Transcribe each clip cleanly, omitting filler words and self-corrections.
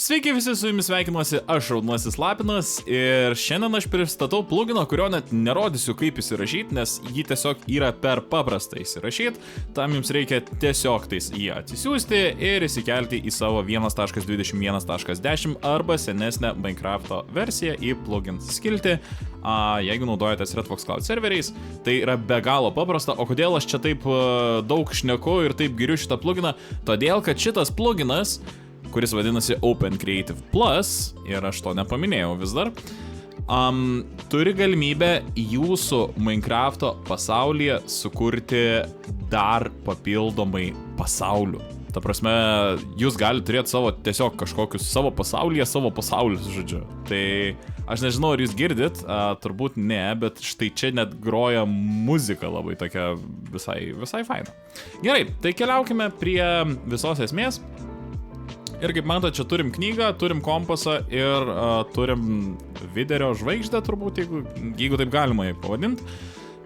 Sveiki visi, su jumis sveikinuosi aš Raudonasis Lapinas ir šiandien aš pristatau pluginą, kurio net nerodysiu kaip įsirašyti, nes jį tiesiog yra per paprasta įsirašyti, tam jums reikia tiesiog tais jį atsisiųsti ir įsikelti į savo 1.21.10 arba senesnę Minecraft'o versiją į plugins skiltį. Jeigu naudojatės Redfox Cloud serveriais, tai yra be galo paprasta. O kodėl aš čia taip daug šneku ir taip giriu šitą pluginą? Todėl, kad šitas pluginas, kuris vadinasi Open Creative Plus, ir aš to nepaminėjau vis dar, turi galimybę jūsų Minecraft'o pasaulyje sukurti dar papildomai pasaulių. Ta prasme, jūs galite turėti savo tiesiog kažkokius savo pasaulius, žodžiu. Tai aš nežinau, ar jūs girdit, turbūt ne, bet štai čia net groja muzika labai tokia visai faina. Gerai, tai keliaukime prie visos esmės. Ir kaip matote, čia turim knygą, turim kompasą ir turim Viderio žvaigždę, turbūt, jeigu taip galima jį pavadinti.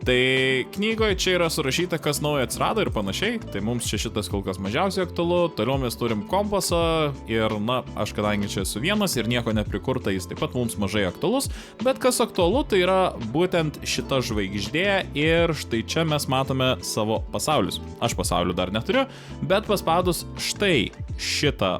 Tai knygoje čia yra surašyta, kas naujo atsirado ir panašiai. Tai mums čia šitas kol kas mažiausiai aktualu. Toliau mes turim kompasą ir, aš kadangi čia esu vienas ir nieko neprikurta, jis taip pat mums mažai aktualus. Bet kas aktualu, tai yra būtent šita žvaigždė ir štai čia mes matome savo pasaulius. Aš pasaulių dar neturiu, bet paspaudus štai šitą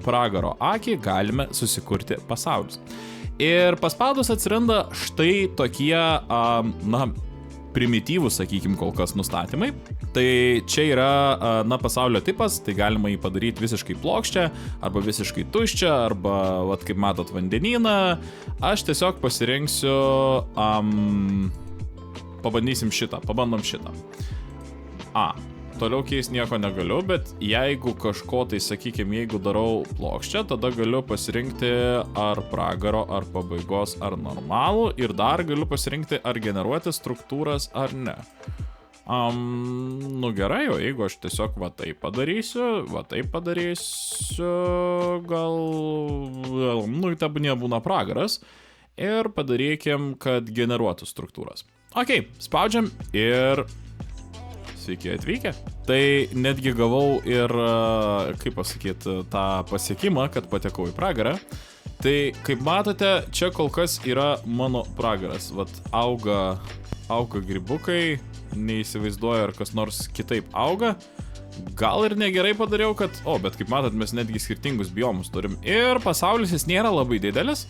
pragaro akį galime susikurti pasaulius. Ir paspaudus atsiranda štai tokie, primityvus, sakykim, kol kas nustatymai. Tai čia yra, pasaulio tipas, tai galima jį padaryti visiškai plokščią, arba visiškai tuščią, arba, kaip matot, vandenyną. Aš tiesiog pasirinksiu, pabandom šitą. Toliau keis nieko negaliu, bet jeigu kažko tai, sakykime, jeigu darau plokščią, tada galiu pasirinkti ar pragaro, ar pabaigos, ar normalų ir dar galiu pasirinkti ar generuoti struktūras ar ne. Gerai, o jeigu aš tiesiog taip padarysiu, gal, tebūnie būna pragaras ir padarykim, kad generuotų struktūras. Ok, spaudžiam ir sveiki atvykę. Tai netgi gavau ir, tą pasiekimą, kad patekau į pragarą. Tai, kaip matote, čia kol kas yra mano pragaras. Auga grybukai, neįsivaizduoju, ar kas nors kitaip auga. Gal ir negerai padariau, bet kaip matot, mes netgi skirtingus biomus turim. Ir pasaulis jis nėra labai didelis.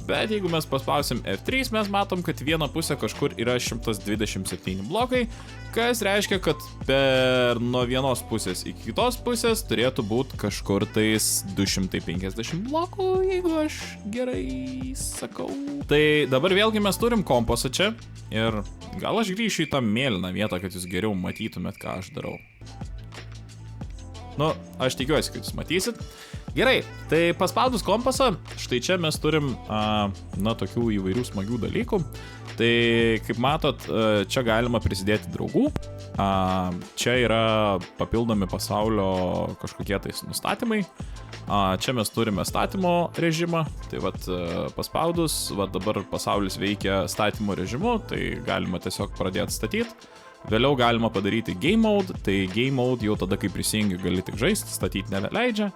Bet jeigu mes paspausim F3, mes matom, kad viena pusė kažkur yra 127 blokai, kas reiškia, kad nuo vienos pusės iki kitos pusės turėtų būti kažkur tais 250 blokų, jeigu aš gerai sakau. Tai dabar vėlgi mes turim kompasą čia ir gal aš grįšiu į tą mėlyną vietą, kad jūs geriau matytumėt, ką aš darau. Aš tikiuosi, kad jūs matysit. Gerai, tai paspaudus kompasą, štai čia mes turim, tokių įvairių smagių dalykų. Tai, kaip matot, čia galima prisidėti draugų. Čia yra papildomi pasaulio kažkokie tais nustatymai. Čia mes turime statymo režimą. Tai paspaudus, dabar pasaulis veikia statymo režimu, tai galima tiesiog pradėti statyti. Vėliau galima padaryti game mode, tai game mode jau tada, kai prisijungi, gali tik žaisti, statyti neleidžia.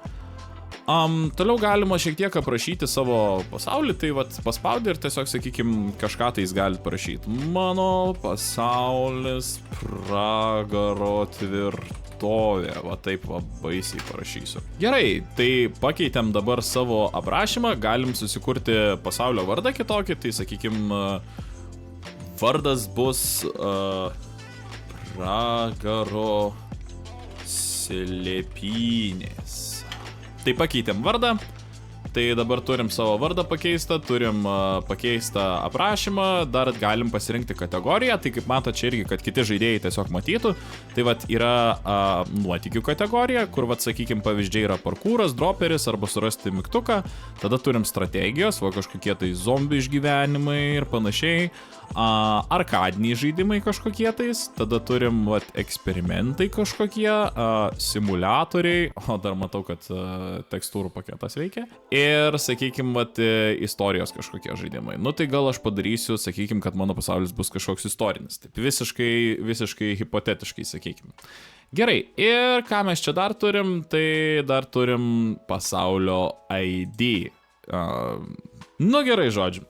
Toliau galima šiek tiek aprašyti savo pasaulį, tai paspaudė ir tiesiog, sakykim, kažką tai jūs galite parašyti. Mano pasaulis pragaro tvirtovė, taip baisiai parašysiu. Gerai, tai pakeitėm dabar savo aprašymą, galim susikurti pasaulio vardą kitokį, tai sakykim, vardas bus pragaro slėpynės. Tai pakeitėm vardą, tai dabar turim savo vardą pakeistą, turim pakeistą aprašymą, dar galim pasirinkti kategoriją, tai kaip mato čia irgi, kad kiti žaidėjai tiesiog matytų, tai yra nuotykių kategorija, kur sakykim pavyzdžiai yra parkūras, droperis arba surasti mygtuką, tada turim strategijos, kažkokie tai zombių išgyvenimai ir panašiai, arkadiniai žaidimai kažkokie tais, tada turim eksperimentai kažkokie, simuliatoriai, o dar matau, kad tekstūrų paketas veikia. ir, sakykime, vat, istorijos kažkokie žaidimai. Nu tai gal aš padarysiu, sakykime, kad mano pasaulis bus kažkoks istorinis. Taip visiškai hipotetiškai, sakykime. Gerai, ir ką mes čia dar turim, tai dar turim pasaulio ID. Nu gerai, žodžiu.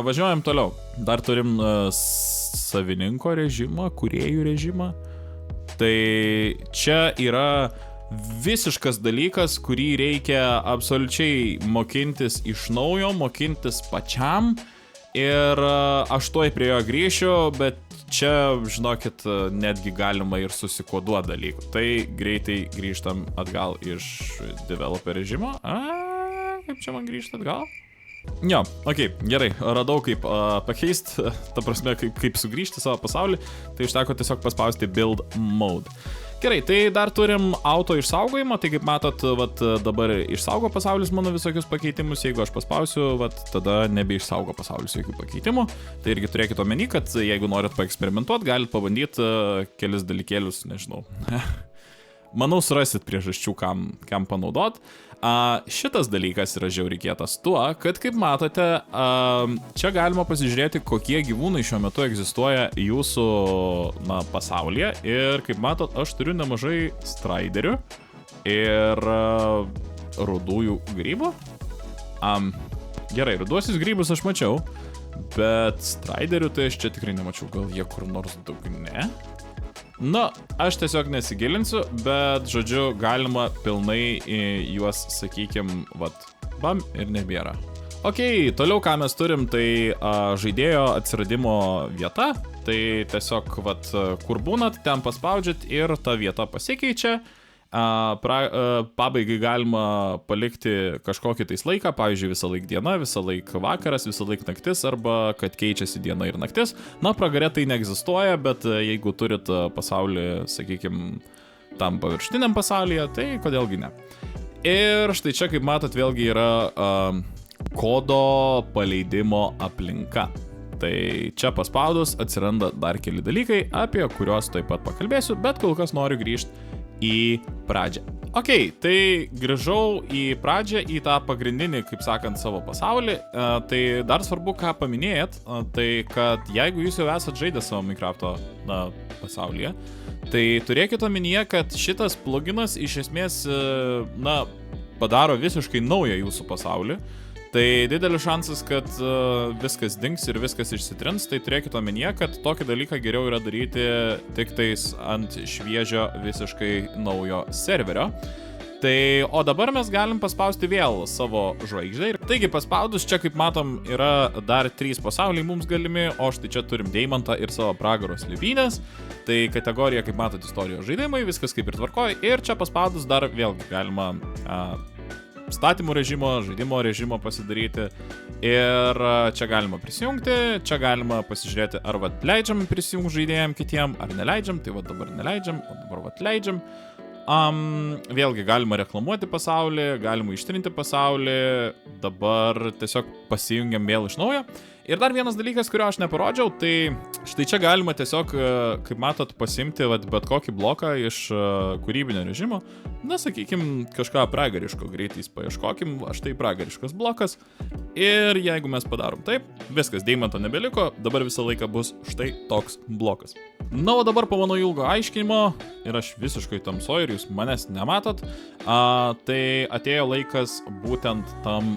Važiuojam toliau. Dar turim savininko režimą, kūrėjų režimą. Tai čia yra visiškas dalykas, kurį reikia absoliučiai mokintis iš naujo, mokintis pačiam. Ir aš tuoj prie jo grįšiu, bet čia, žinokit, netgi galima ir susikoduoti dalykų. Tai greitai grįžtam atgal iš developer režimo. Kaip čia man grįžti atgal? Jo, gerai, radau kaip pakeisti, ta prasme, kaip sugrįžti savo pasaulį, tai užteko tiesiog paspausti build mode. Gerai, tai dar turim auto išsaugojimą, tai kaip matot, vat, dabar išsaugo pasaulis mano visokius pakeitimus, jeigu aš paspausiu, vat, tada nebeišsaugo pasaulis jokių pakeitimų, tai irgi turėkite omeny, kad jeigu norit paeksperimentuoti, galit pabandyti kelis dalykėlius, nežinau. Manau, surasit priežasčių, kam panaudot. Šitas dalykas yra žiauriai kietas tuo, kad kaip matote, čia galima pasižiūrėti, kokie gyvūnai šiuo metu egzistuoja jūsų pasaulyje. Ir kaip matot, aš turiu nemažai straiderių ir rudųjų grybų. Gerai, ruduosius grybus aš mačiau, bet straiderių tai aš čia tikrai nemačiau. Gal jie kur nors dugne? Na, aš tiesiog nesigilinsiu, bet, žodžiu, galima pilnai į juos, sakykim, vat, bam, ir nebėra. Toliau ką mes turim, tai žaidėjo atsiradimo vieta, tai tiesiog, vat, kur būnat, ten paspaudžiat ir ta vieta pasikeičia. Pabaigai galima palikti kažkokį tais laiką, pavyzdžiui, visą laik diena, visą laik vakaras, visą laik naktis, arba kad keičiasi diena ir naktis. Na, pragare tai neegzistuoja, bet jeigu turit pasaulį, sakykime, tam paviršutiniam pasaulyje, tai kodėlgi ne. Ir štai čia, kaip matot, vėlgi yra kodo paleidimo aplinka. Tai čia paspaudus atsiranda dar keli dalykai, apie kuriuos taip pat pakalbėsiu, bet kol kas noriu grįžti į pradžią. Tai grįžau į pradžią, į tą pagrindinį, kaip sakant, savo pasaulį. Tai dar svarbu, ką paminėjot, tai kad jeigu jūs jau esat žaidę savo Minecrafto pasaulyje, tai turėkite omenyje, kad šitas pluginas iš esmės padaro visiškai naują jūsų pasaulį. Tai didelis šansas, kad viskas dings ir viskas išsitrins, tai turėkite omenyje, kad tokį dalyką geriau yra daryti tik tais ant šviežio visiškai naujo serverio. Tai, o dabar mes galim paspausti vėl savo žvaigždę. Taigi paspaudus, čia kaip matom yra dar 3 pasauliai mums galimi, o štai čia turim Deimantą ir savo pragaro slėpynes. Tai kategorija, kaip matot, istorijos žaidimai, viskas kaip ir tvarkoj. Ir čia paspaudus dar vėlgi galima statymų režimo, žaidimo režimo pasidaryti. Ir čia galima prisijungti, čia galima pasižiūrėti, ar vat leidžiam prisijungti žaidėjam kitiem, ar neleidžiam. Tai vat dabar neleidžiam, o dabar vat leidžiam. Vėlgi galima reklamuoti pasaulį, galima ištrinti pasaulį, dabar tiesiog pasijungiam vėl iš naujo. Ir dar vienas dalykas, kurio aš neparodžiau, tai štai čia galima tiesiog, kaip matot, pasimti bet kokį bloką iš kūrybinio režimo. Na, sakykim, kažką pragariško, greitai paieškokim, štai pragariškas blokas. Ir jeigu mes padarom taip, viskas, Deimanto nebeliko, dabar visą laiką bus štai toks blokas. Na, o dabar po mano ilgo aiškinimo, ir aš visiškai tamsoju ir jūs manęs nematot, tai atėjo laikas būtent tam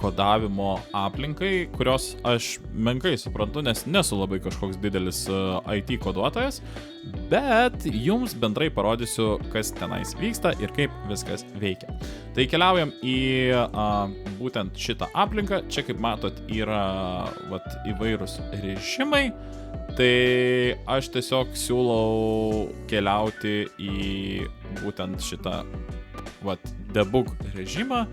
kodavimo aplinkai, kurios aš menkai suprantu, nes nesu labai kažkoks didelis IT koduotojas, bet jums bendrai parodysiu, kas tenais vyksta ir kaip viskas veikia. Tai keliaujam į būtent šitą aplinką. Čia, kaip matot, yra įvairūs režimai. Tai aš tiesiog siūlau keliauti į būtent šitą debug režimą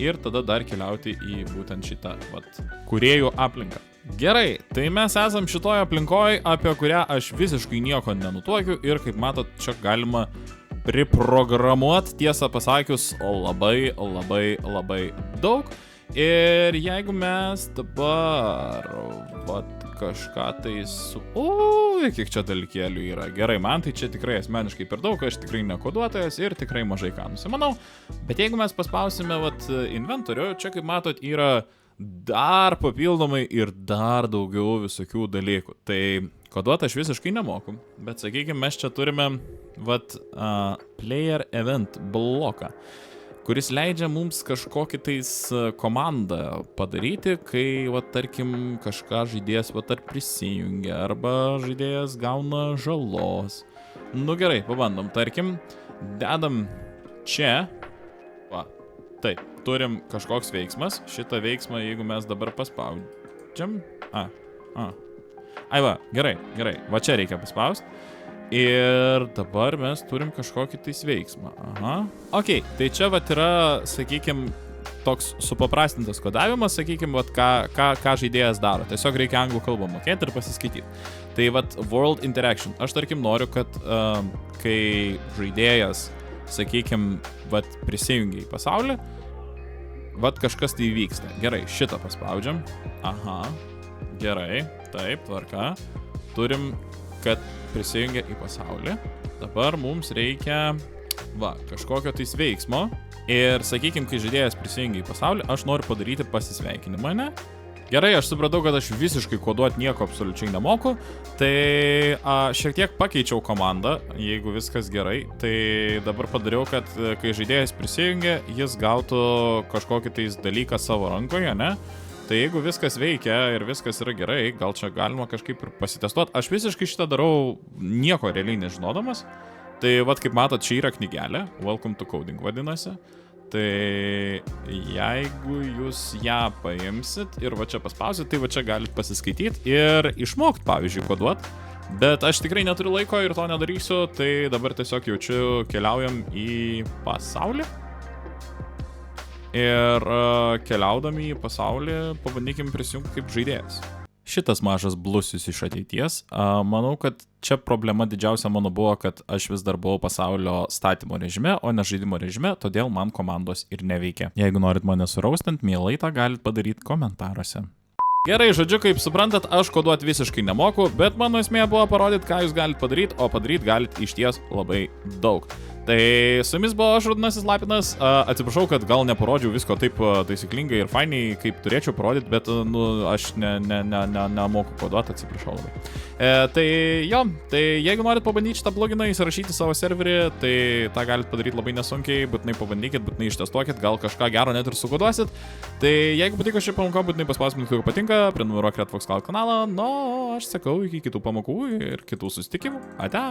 ir tada dar keliauti į būtent šitą kūrėjų aplinką. Gerai, tai mes esam šitoje aplinkoje, apie kurią aš visiškai nieko nenutuokiu ir kaip matot, čia galima priprogramuoti, tiesą pasakius, labai daug. Ir jeigu mes dabar kažką tai su... Kiek čia dalykėlių yra. Gerai, man tai čia tikrai asmeniškai per daug, aš tikrai nekoduotojas ir tikrai mažai ką nusimanau. Bet jeigu mes paspausime inventorių, čia kaip matot yra dar papildomai ir dar daugiau visokių dalykų. Tai koduoti aš visiškai nemoku, bet sakykime, mes čia turime player event bloką, kuris leidžia mums kažkokį tais komandą padaryti, kai, tarkim, kažką žaidėjas, ar prisijungia, arba žaidėjas gauna žalos. Nu gerai, pabandom, tarkim, dedam čia, taip, turim kažkoks veiksmas, šitą veiksmą, jeigu mes dabar paspaudžiam, gerai, va čia reikia paspausti. Ir dabar mes turim kažkokį tais veiksmą. Ok, tai čia yra, sakykime, toks supaprastintas kodavimas, sakykime, ką žaidėjas daro. Tiesiog reikia anglų kalbą mokėti ir pasiskaityti. Tai world interaction. Aš tarkim noriu, kad kai žaidėjas, sakykime, prisijungia į pasaulį, kažkas tai vyksta. Gerai, šitą paspaudžiam. Gerai, taip, tvarka. Turim, kad prisijungia į pasaulį. Dabar mums reikia kažkokio tais veiksmo. Ir sakykime, kai žaidėjas prisijungia į pasaulį, aš noriu padaryti pasisveikinimą, ne? Gerai, aš supratau, kad aš visiškai koduoti nieko absoliučiai nemoku. Tai šiek tiek pakeičiau komandą, jeigu viskas gerai. Tai dabar padariau, kad kai žaidėjas prisijungia, jis gautų kažkokį tais dalyką savo rankoje, ne? Tai jeigu viskas veikia ir viskas yra gerai, gal čia galima kažkaip ir pasitestuoti. Aš visiškai šitą darau nieko realiai nežinodamas. Tai kaip matot, čia yra knygelė, Welcome to Coding vadinasi. Tai jeigu jūs ją paimsit ir čia paspausit, tai čia galit pasiskaityti ir išmokti, pavyzdžiui, koduoti. Bet aš tikrai neturiu laiko ir to nedarysiu, tai dabar tiesiog jaučiu keliaujam į pasaulį. Ir keliaudami į pasaulį pabandykim prisijungti kaip žaidėjas. Šitas mažas blusis iš ateities. Manau, kad čia problema didžiausia mano buvo, kad aš vis dar buvau pasaulio statymo režime, o ne žaidimo režime, todėl man komandos ir neveikia. Jeigu norit mane suraustant, mielai tą galit padaryti komentaruose. Gerai, žodžiu, kaip suprantat, aš koduoti visiškai nemoku, bet mano esmė buvo parodyti, ką jūs galite padaryti, o padaryti galite išties labai daug. Tai su jumis buvo aš, Raudonasis Lapinas. Atsiprašau, kad gal neparodžiau visko taip taisyklingai ir fainiai, kaip turėčiau parodyti, bet aš nemoku koduoti, atsiprašau labai. Tai jeigu norit pabandyti šitą pluginą įsirašyti savo serverį, tai tą galit padaryti labai nesunkiai, būtinai pabandykit, būtinai ištestuokit, gal kažką gero net ir sukoduosit. Tai jeigu patiko ši pamoka, būtinai paspauskit mygtuką patinka, prenumeruok Red Fox kanalą, aš sakau iki kitų pamokų ir kitų susitikimų. Ate!